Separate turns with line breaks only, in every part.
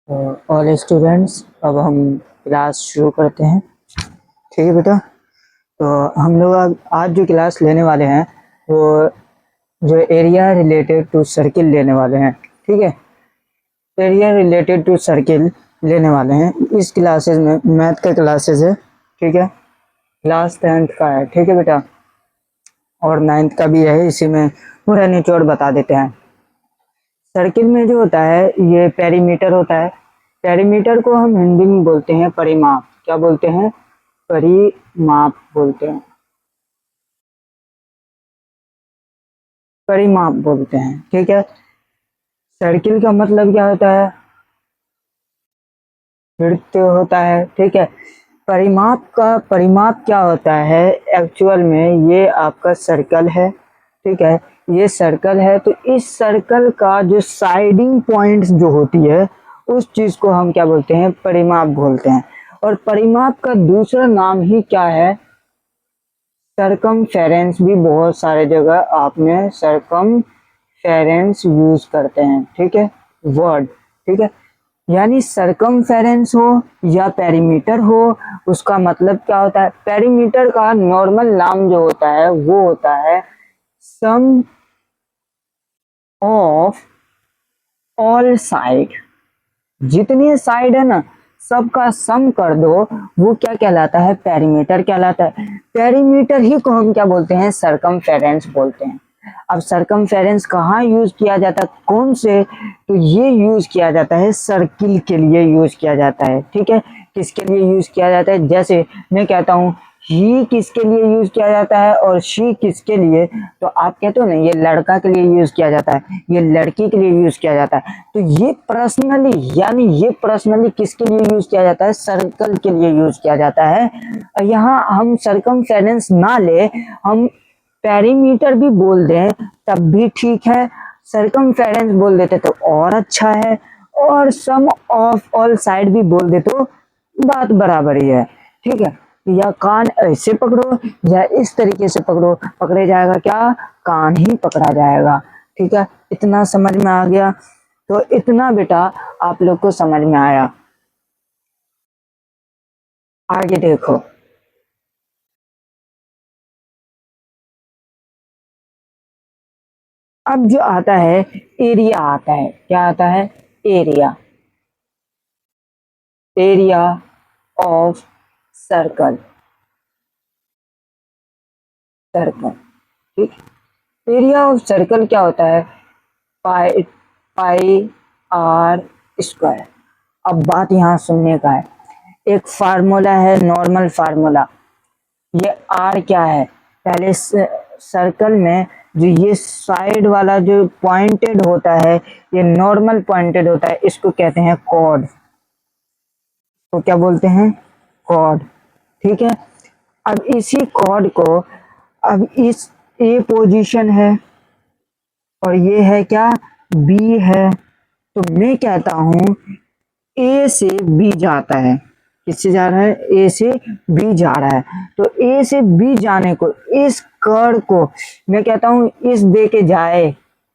All students, अब हम class शुरू करते हैं। ठीक है बेटा। तो हम लोग आज जो क्लास लेने वाले हैं वो जो एरिया रिलेटेड टू सर्किल लेने वाले हैं। ठीक है, एरिया रिलेटेड टू सर्किल लेने वाले हैं। इस क्लासेस में मैथ का क्लासेस है। ठीक है, क्लास 10th का है। ठीक है बेटा, और 9th का भी है। इसी में पूरा निचोड़ बता देते हैं। सर्किल में जो होता है ये पेरीमीटर होता है। पेरीमीटर को हम हिंदी में बोलते हैं परिमाप। क्या बोलते हैं? परिमाप बोलते हैं, परिमाप बोलते हैं। ठीक है, सर्किल का मतलब क्या होता है? वृत्त होता है। ठीक है, परिमाप क्या होता है? एक्चुअल में ये आपका सर्कल है। ठीक है, ये सर्कल है, तो इस सर्कल का जो साइडिंग पॉइंट्स जो होती है उस चीज को हम क्या बोलते हैं? परिमाप बोलते हैं। और परिमाप का दूसरा नाम ही क्या है? सरकमफेरेंस। भी बहुत सारे जगह आपने सरकमफेरेंस यूज करते हैं। ठीक है, वर्ड। ठीक है, यानी सरकमफेरेंस हो या पेरीमीटर हो, उसका मतलब क्या होता है? पेरीमीटर का नॉर्मल नाम जो होता है वो होता है सम ऑफ ऑल साइड। जितने साइड है ना, सबका सम कर दो, वो क्या कहलाता है? पेरीमीटर कहलाता है। पेरीमीटर ही को हम क्या बोलते हैं? सरकमफेरेंस बोलते हैं। अब सरकमफेरेंस कहाँ यूज किया जाता है? कौन से? तो ये यूज किया जाता है सर्किल के लिए यूज किया जाता है। ठीक है, किसके लिए यूज किया जाता है? जैसे मैं कहता हूँ ही किसके लिए यूज किया जाता है और शी किसके लिए, तो आप कहते हो ना ये लड़का के लिए यूज किया जाता है, ये लड़की के लिए यूज किया जाता है। तो ये पर्सनली, यानी ये पर्सनली किसके लिए यूज किया जाता है? सर्कल के लिए यूज किया जाता है। यहाँ हम सरकमफेरेंस ना ले, हम पेरीमीटर भी बोल दें तब भी ठीक है, सरकमफेरेंस बोल देते तो और अच्छा है, और सम ऑफ ऑल साइड भी बोल दे तो बात बराबर ही है। ठीक है, या कान ऐसे पकड़ो या इस तरीके से पकड़ो, पकड़े जाएगा क्या? कान ही पकड़ा जाएगा। ठीक है, इतना समझ में आ गया? तो इतना बेटा आप लोग को समझ में आया। आगे देखो, अब जो आता है एरिया आता है। क्या आता है? Area. Area of circle. Circle, ठीक। एरिया ऑफ सर्कल क्या होता है? पाई पाई आर स्क्वायर। अब बात यहाँ सुनने का है। एक फार्मूला है, नॉर्मल फार्मूला। ये आर क्या है? पहले सर्कल में जो ये साइड वाला जो पॉइंटेड होता है, ये नॉर्मल पॉइंटेड होता है, इसको कहते हैं कॉर्ड। तो क्या बोलते हैं? कॉर्ड। ठीक है, अब इसी कॉर्ड को, अब इस ए पोजीशन है और ये है क्या? बी है। तो मैं कहता हूं ए से बी जाता है। किससे जा रहा है? ए से बी जा रहा है। तो ए से बी जाने को, इस कर्व को मैं कहता हूं इस दे के जाए,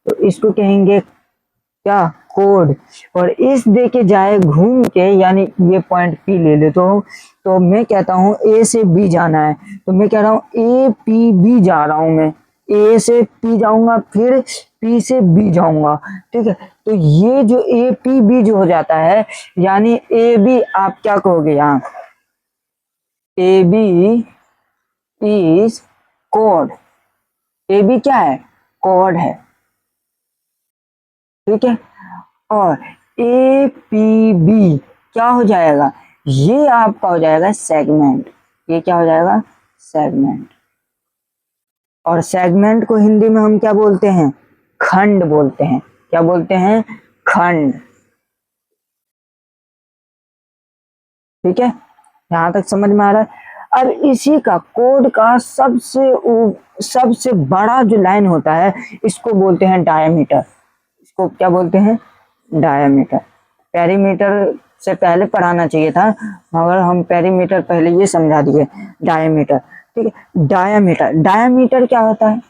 तो इसको कहेंगे क्या? कोड। और इस दे के जाए घूम के, यानी ये पॉइंट पी ले लेता हूँ, तो मैं कहता हूँ ए से बी जाना है, तो मैं कह रहा हूँ ए पी बी जा रहा हूँ। मैं ए से पी जाऊंगा, फिर पी से बी जाऊंगा। ठीक है, तो ये जो ए पी बी जो हो जाता है, यानी ए बी आप क्या कहोगे यहाँ? ए बी इज कोड। ए बी क्या है? कोड है। ठीक है, और ए पी बी क्या हो जाएगा? ये आपका हो जाएगा सेगमेंट। ये क्या हो जाएगा? सेगमेंट। और सेगमेंट को हिंदी में हम क्या बोलते हैं? खंड बोलते हैं। क्या बोलते हैं? खंड। ठीक है, यहां तक समझ में आ रहा है? अब इसी का कोड का सबसे बड़ा जो लाइन होता है, इसको बोलते हैं डायमीटर। इसको क्या बोलते हैं? डायमीटर। पेरीमीटर से पहले पढ़ाना चाहिए था, मगर हम पेरीमीटर पहले ये समझा दिए। डायमीटर, ठीक है। डायमीटर, डायमीटर क्या होता है?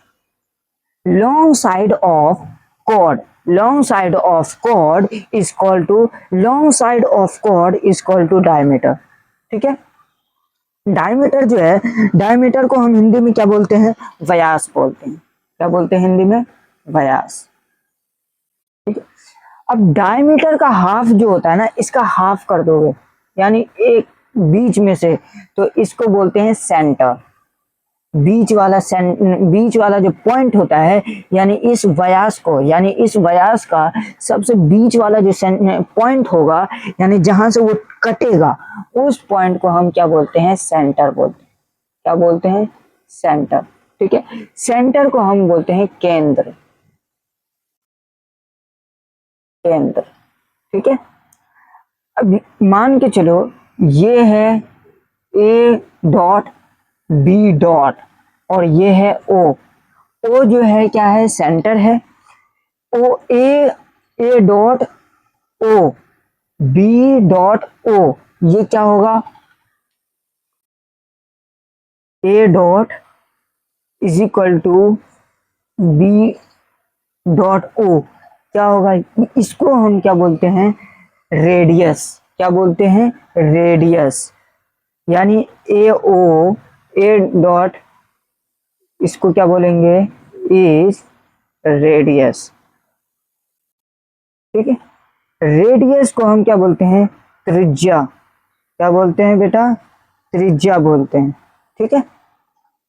Long side of chord. Long side of chord is called to diameter. ठीक है, डायमीटर जो है, डायमीटर को हम हिंदी में क्या बोलते हैं? व्यास बोलते हैं। क्या बोलते हैं हिंदी में? व्यास। ठीक है, अब डायमीटर का हाफ जो होता है ना, इसका हाफ कर दोगे यानी एक बीच में से, तो इसको बोलते हैं सेंटर। बीच वाला जो पॉइंट होता है, यानी इस व्यास को, यानी इस व्यास का सबसे बीच वाला जो पॉइंट होगा, यानी जहां से वो कटेगा, उस पॉइंट को हम क्या बोलते हैं? सेंटर बोलते हैं। क्या बोलते हैं? सेंटर। ठीक है, सेंटर को हम बोलते हैं केंद्र। केंद्र। ठीक है, अब मान के चलो ये है ए डॉट बी डॉट और ये है ओ। ओ जो है क्या है? सेंटर है। O A dot O B dot O, ये क्या होगा? A dot is equal to B dot O, क्या होगा? इसको हम क्या बोलते हैं? रेडियस। क्या बोलते हैं? रेडियस। यानी ए ओ, ए डॉट, इसको क्या बोलेंगे? Is radius. ठीक है, रेडियस को हम क्या बोलते हैं? त्रिज्या। क्या बोलते हैं बेटा? त्रिज्या बोलते हैं। ठीक है,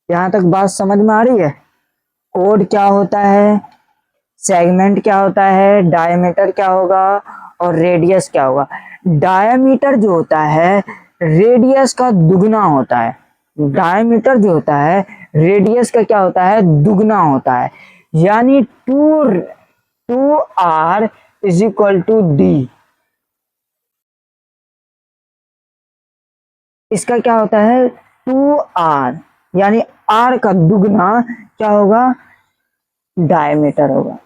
यहां तक बात समझ में आ रही है? कोड क्या होता है, सेगमेंट क्या होता है, डायमीटर क्या होगा और रेडियस क्या होगा। डायमीटर जो होता है रेडियस का दुगना होता है। डायमीटर जो होता है रेडियस का क्या होता है? दुगना होता है। यानी two R is equal to D. इसका क्या होता है? टू आर, यानी आर का दुगना क्या होगा? डायमीटर होगा।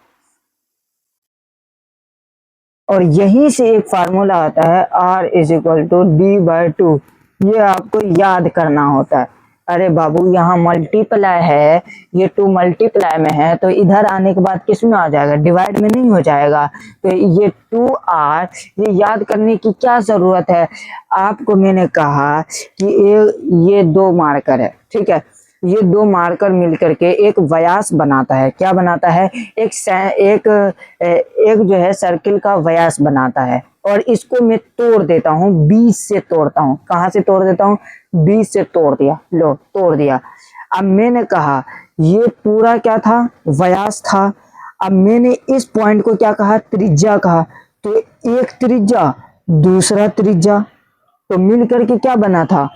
और यहीं से एक फार्मूला आता है, R is equal to D by two. ये आपको याद करना होता है। अरे बाबू, यहाँ मल्टीप्लाई है, ये टू मल्टीप्लाई में है, तो इधर आने के बाद किस में आ जाएगा? डिवाइड में नहीं हो जाएगा। तो ये टू आर, ये याद करने की क्या जरूरत है? आपको मैंने कहा कि ये दो मार्कर है। ठीक है, ये दो मार्कर मिलकर के एक व्यास बनाता है। क्या बनाता है? एक जो है सर्किल का व्यास बनाता है। और इसको मैं तोड़ देता हूँ, 20 से तोड़ता हूँ। कहाँ से तोड़ देता हूँ? 20 से तोड़ दिया। लो, तोड़ दिया। अब मैंने कहा ये पूरा क्या था? व्यास था। अब मैंने इस पॉइंट को क्या कहा? त्रिज्या कहा। तो एक त्रिज्या, दूसरा त्रिज्या, तो मिलकर के क्या बना था?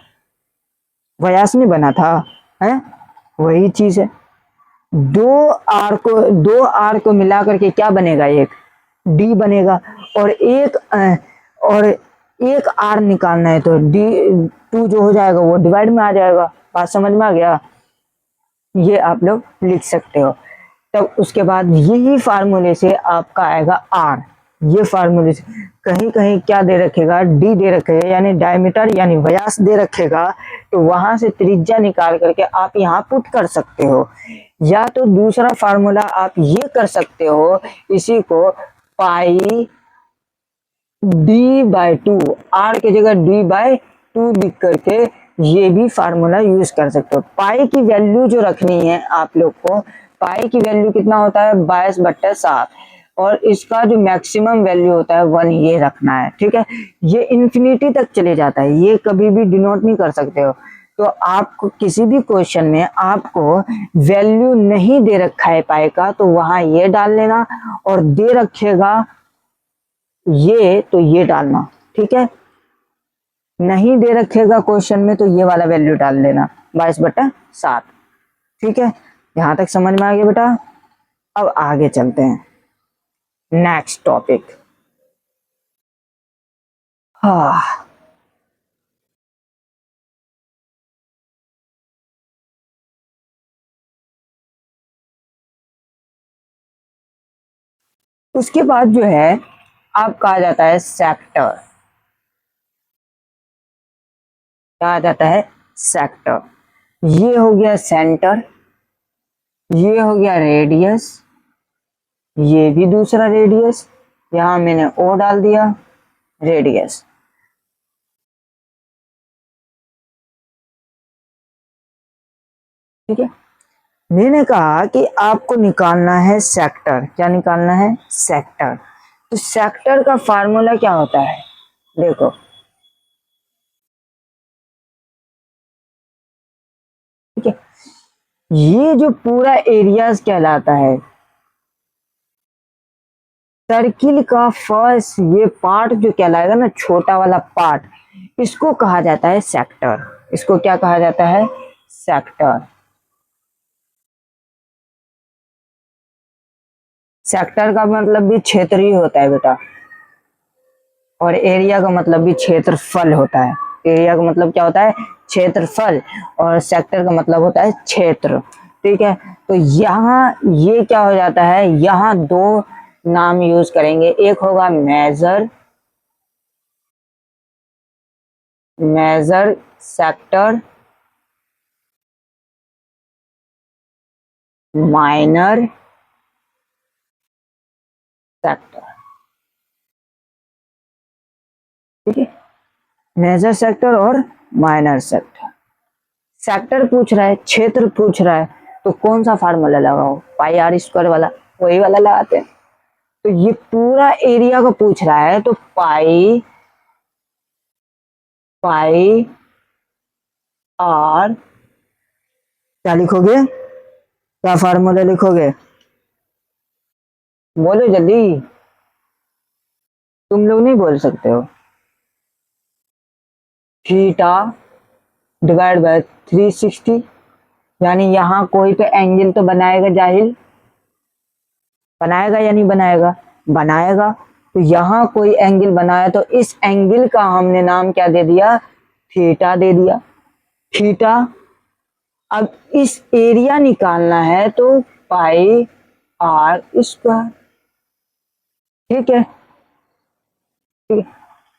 व्यास नहीं बना था? है, वही चीज है। दो आर को मिला करके क्या बनेगा? एक डी बनेगा। और एक आर निकालना है, तो डी टू जो हो जाएगा वो डिवाइड में आ जाएगा। बात समझ में आ गया? ये आप लोग लिख सकते हो। तब उसके बाद यही फार्मूले से आपका आएगा आर। ये फार्मूले से कहीं कहीं क्या दे रखेगा? डी दे रखेगा, यानी डायमीटर यानी व्यास दे रखेगा। तो वहां से त्रिज्या निकाल करके आप यहाँ पुट कर सकते हो। या तो दूसरा फार्मूला आप ये कर सकते हो, इसी को पाई डी बाई टू, आर की जगह डी बाई टू लिख करके ये भी फार्मूला यूज कर सकते हो। पाई की वैल्यू जो रखनी है आप लोग को, पाई की वैल्यू कितना होता है? 22/7। और इसका जो मैक्सिमम वैल्यू होता है 1, ये रखना है। ठीक है, ये इन्फिनिटी तक चले जाता है, ये कभी भी डिनोट नहीं कर सकते हो। तो आपको किसी भी क्वेश्चन में आपको वैल्यू नहीं दे रखा है पाई का, तो वहां ये डाल लेना, और दे रखेगा ये, तो ये डालना। ठीक है, नहीं दे रखेगा क्वेश्चन में, तो ये वाला वैल्यू डाल लेना, 22/7। ठीक है, यहां तक समझ में आ गया बेटा? अब आगे चलते हैं, नेक्स्ट टॉपिक। हाँ, उसके बाद जो है आप कहा जाता है सेक्टर। कहा जाता है सेक्टर। ये हो गया सेंटर, ये हो गया रेडियस, ये भी दूसरा रेडियस, यहां मैंने ओ डाल दिया रेडियस। ठीक है, मैंने कहा कि आपको निकालना है सेक्टर। क्या निकालना है? सेक्टर। तो सेक्टर का फार्मूला क्या होता है? देखो, ठीक है, ये जो पूरा एरियाज कहलाता है, सर्किल का फर्स्ट ये पार्ट जो कहलाएगा ना, छोटा वाला पार्ट, इसको कहा जाता है सेक्टर। इसको क्या कहा जाता है? सेक्टर। सेक्टर का मतलब भी क्षेत्र ही होता है बेटा, और एरिया का मतलब भी क्षेत्रफल होता है। एरिया का मतलब क्या होता है? क्षेत्रफल, और सेक्टर का मतलब होता है क्षेत्र। ठीक है, तो यहाँ ये क्या हो जाता है, यहाँ दो नाम यूज करेंगे। एक होगा major, major sector, minor sector. ठीक है, मेजर सेक्टर और माइनर सेक्टर। सेक्टर पूछ रहा है, क्षेत्र पूछ रहा है, तो कौन सा फार्मूला लगाओ? पाई आर स्क्वायर वाला, वही वाला लगाते हैं। तो ये पूरा एरिया को पूछ रहा है, तो पाई पाई आर, क्या लिखोगे? क्या फार्मूला लिखोगे? बोलो जल्दी, तुम लोग नहीं बोल सकते हो। थीटा डिवाइड बाय 360, यानी यहाँ कोई तो एंगल तो बनाएगा जाहिल, बनाएगा या नहीं बनाएगा? बनाएगा। तो यहाँ कोई एंगल बनाया, तो इस एंगल का हमने नाम क्या दे दिया? थीटा दे दिया। थीटा। अब इस एरिया निकालना है, तो पाई आर स्क्वायर। ठीक है, ठीक है।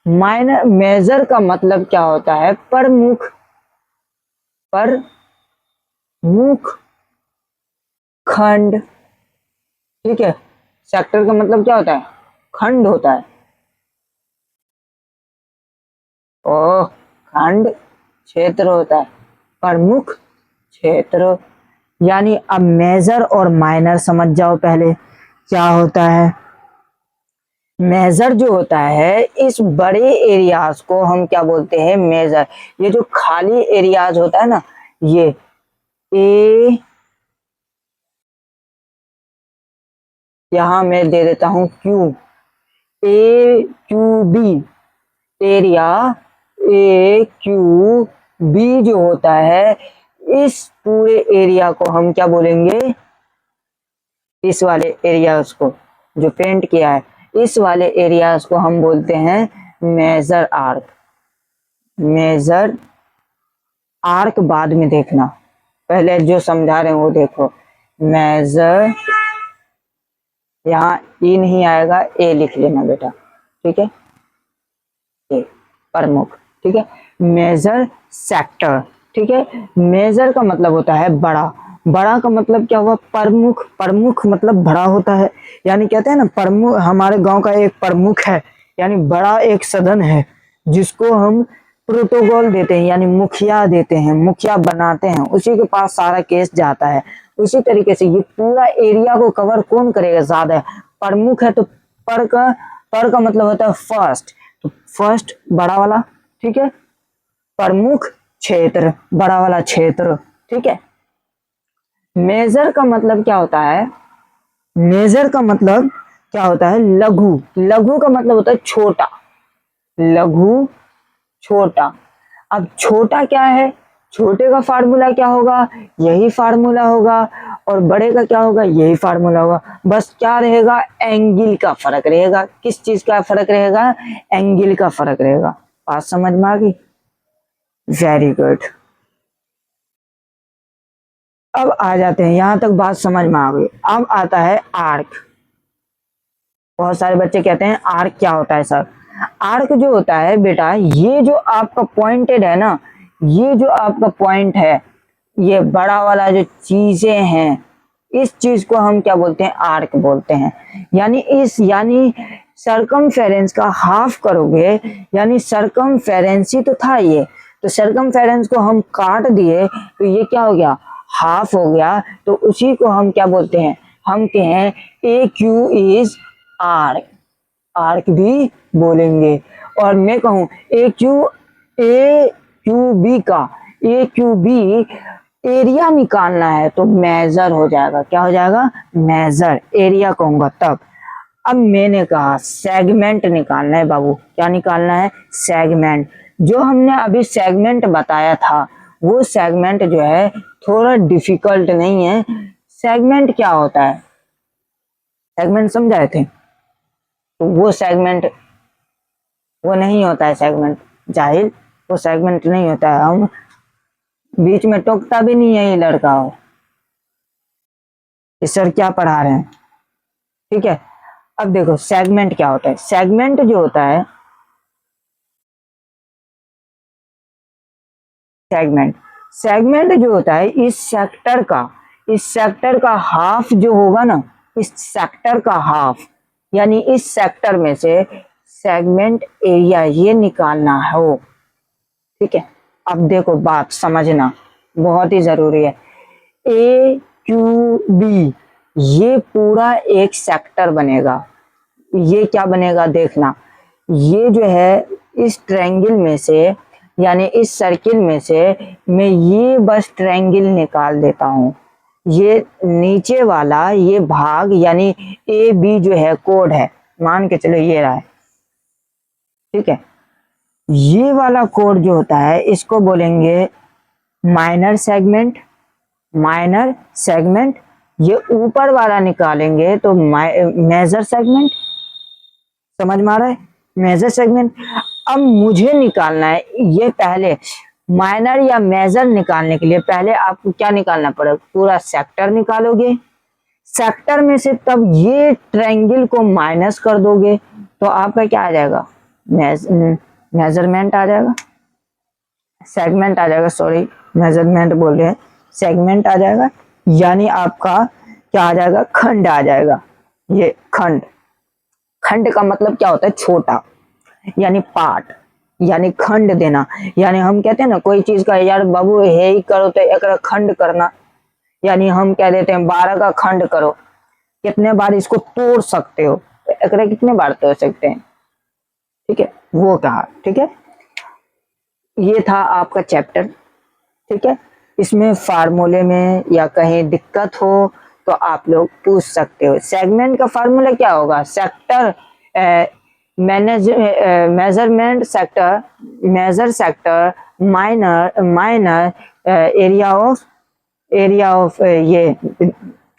माइनर मेजर का मतलब क्या होता है? प्रमुख, प्रमुख खंड। ठीक है, सेक्टर का मतलब क्या होता है? खंड होता है। ओ, खंड क्षेत्र होता है, प्रमुख क्षेत्र। यानी अब मेजर और माइनर समझ जाओ पहले क्या होता है। मेजर जो होता है, इस बड़े एरियाज को हम क्या बोलते हैं? मेजर। ये जो खाली एरियाज होता है ना, ये ए, यहां मैं दे देता हूं क्यू, ए क्यू बी एरिया, ए क्यू बी जो होता है, इस पूरे एरिया को हम क्या बोलेंगे? इस वाले एरियाज को जो पेंट किया है, इस वाले एरियाज को हम बोलते हैं मेजर आर्क। मेजर आर्क बाद में देखना, पहले जो समझा रहे हैं वो देखो। मेजर, यहाँ ई नहीं आएगा, ए लिख लेना बेटा। ठीक है, ए प्रमुख। ठीक है, मेजर सेक्टर। ठीक है, मेजर का मतलब होता है बड़ा। बड़ा का मतलब क्या हुआ? प्रमुख। प्रमुख मतलब बड़ा होता है, यानी कहते हैं ना प्रमुख, हमारे गांव का एक प्रमुख है, यानी बड़ा एक सदन है, जिसको हम प्रोटोकॉल देते हैं, यानी मुखिया देते हैं, मुखिया बनाते हैं, उसी के पास सारा केस जाता है। उसी तरीके से ये पूरा एरिया को कवर कौन करेगा? ज्यादा प्रमुख है, तो पर का मतलब होता है फर्स्ट, तो फर्स्ट बड़ा वाला। ठीक है, प्रमुख क्षेत्र, बड़ा वाला क्षेत्र। ठीक है, मेजर का मतलब क्या होता है? मेजर का मतलब क्या होता है? लघु। लघु का मतलब होता है छोटा, लघु छोटा। अब छोटा क्या है? छोटे का फार्मूला क्या होगा? यही फार्मूला होगा, और बड़े का क्या होगा? यही फार्मूला होगा। बस क्या रहेगा? एंगल का फर्क रहेगा। किस चीज का फर्क रहेगा? एंगल का फर्क रहेगा। बात समझ में आ गई? Very good. अब आ जाते हैं, यहां तक बात समझ में आ गई। अब आता है आर्क। बहुत सारे बच्चे कहते हैं आर्क क्या होता है सर? आर्क जो होता है बेटा, ये जो आपका पॉइंटेड है ना, ये जो आपका पॉइंट है, ये बड़ा वाला जो चीजें हैं, इस चीज को हम क्या बोलते हैं, आर्क बोलते हैं। यानी सरकमफेरेंस का हाफ करोगे, यानी सरकमफेरेंस तो था ये, तो सरकमफेरेंस को हम काट दिए तो ये क्या हो गया, हाफ हो गया। तो उसी को हम क्या बोलते हैं, हम कहें ए क्यू इज आर्क, आर्क भी बोलेंगे। और मैं कहूँ ए क्यू बी का, ए क्यू बी एरिया निकालना है तो मेजर हो जाएगा, क्या हो जाएगा, मेजर, एरिया कहूंगा तब। अब मैंने कहा सेगमेंट निकालना है बाबू, क्या निकालना है, सेगमेंट। जो हमने अभी सेगमेंट बताया था वो सेगमेंट जो है थोड़ा डिफिकल्ट नहीं है। सेगमेंट क्या होता है, सेगमेंट समझाए थे, तो वो सेगमेंट वो नहीं होता है, सेगमेंट जाहिल, वो सेगमेंट नहीं होता है। हम बीच में टोकता भी नहीं है ये लड़का हो, ये सर क्या पढ़ा रहे हैं, ठीक है। अब देखो सेगमेंट क्या होता है, सेगमेंट जो होता है, सेगमेंट जो होता है इस सेक्टर का हाफ जो होगा ना, इस सेक्टर का हाफ, यानी इस सेक्टर में से सेगमेंट एरिया ये निकालना हो, ठीक है। अब देखो बात समझना बहुत ही जरूरी है। ए क्यू बी ये पूरा एक सेक्टर बनेगा, ये क्या बनेगा देखना, ये जो है इस ट्रायंगल में से, यानी इस सर्किल में से मैं ये बस ट्रायंगल निकाल देता हूँ। ये नीचे वाला ये भाग यानी ए बी जो है कोड है, मान के चलो ये रहा है, ठीक है। ये वाला कोड जो होता है इसको बोलेंगे माइनर सेगमेंट, माइनर सेगमेंट। ये ऊपर वाला निकालेंगे तो मेजर सेगमेंट, समझ में आ रहा है, मेजर सेगमेंट। अब मुझे निकालना है ये, पहले माइनर या मेजर निकालने के लिए पहले आपको क्या निकालना पड़ेगा, पूरा सेक्टर निकालोगे, सेक्टर में से तब ये ट्रायंगल को माइनस कर दोगे तो आपका क्या आ जाएगा, मेजरमेंट आ जाएगा, सेगमेंट आ जाएगा, सॉरी मेजरमेंट बोल रहे हैं, सेगमेंट आ जाएगा। यानी आपका क्या आ जाएगा, खंड आ जाएगा। ये खंड, खंड का मतलब क्या होता है, छोटा, यानी पार्ट, यानी खंड देना। यानी हम कहते हैं ना कोई चीज का यार बाबू हे ही करो तो एक खंड करना, यानी हम कह देते हैं 12 का खंड करो, कितने बार इसको तोड़ सकते हो, तो एक कितने बार तोड़ सकते हैं, ठीक है, वो कहा, ठीक है। ये था आपका चैप्टर, ठीक है। इसमें फार्मूले में या कहीं दिक्कत हो तो आप लोग पूछ सकते हो। सेगमेंट का फार्मूला क्या होगा, sector measurement sector, major sector minor area of ये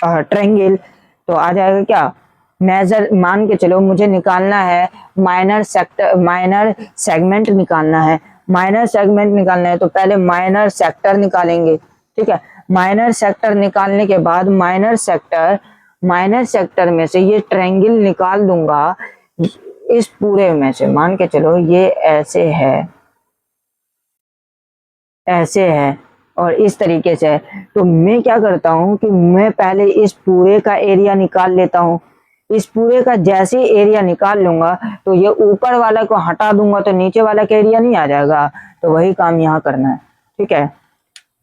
ट्रायंगल, तो आ जाएगा क्या, मेजर। मान के चलो मुझे निकालना है माइनर सेक्टर, माइनर सेगमेंट निकालना है, माइनर सेगमेंट निकालना है तो पहले माइनर सेक्टर निकालेंगे, ठीक है। माइनर सेक्टर निकालने के बाद माइनर सेक्टर में से ये ट्रायंगल निकाल दूंगा इस पूरे में से। मान के चलो ये ऐसे है और इस तरीके से है, तो मैं क्या करता हूँ कि मैं पहले इस पूरे का एरिया निकाल लेता हूँ। इस पूरे का जैसे ही एरिया निकाल लूंगा तो ये ऊपर वाला को हटा दूंगा तो नीचे वाला का एरिया नहीं आ जाएगा, तो वही काम यहाँ करना है, ठीक है।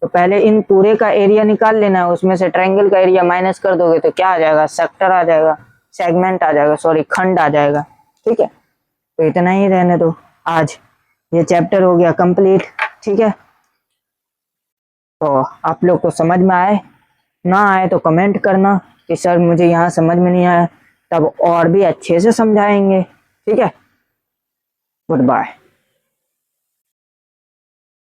तो पहले इन पूरे का एरिया निकाल लेना है, उसमें से ट्रायंगल का एरिया माइनस कर दोगे तो क्या आ जाएगा, सेक्टर आ जाएगा, सेगमेंट आ जाएगा, सॉरी खंड आ जाएगा, ठीक है। तो इतना ही रहने दो, आज ये चैप्टर हो गया कंप्लीट, ठीक है। तो आप लोग को समझ में आए, ना आए तो कमेंट करना कि सर मुझे यहाँ समझ में नहीं आया, तब और भी अच्छे से समझाएंगे, ठीक है। Good bye.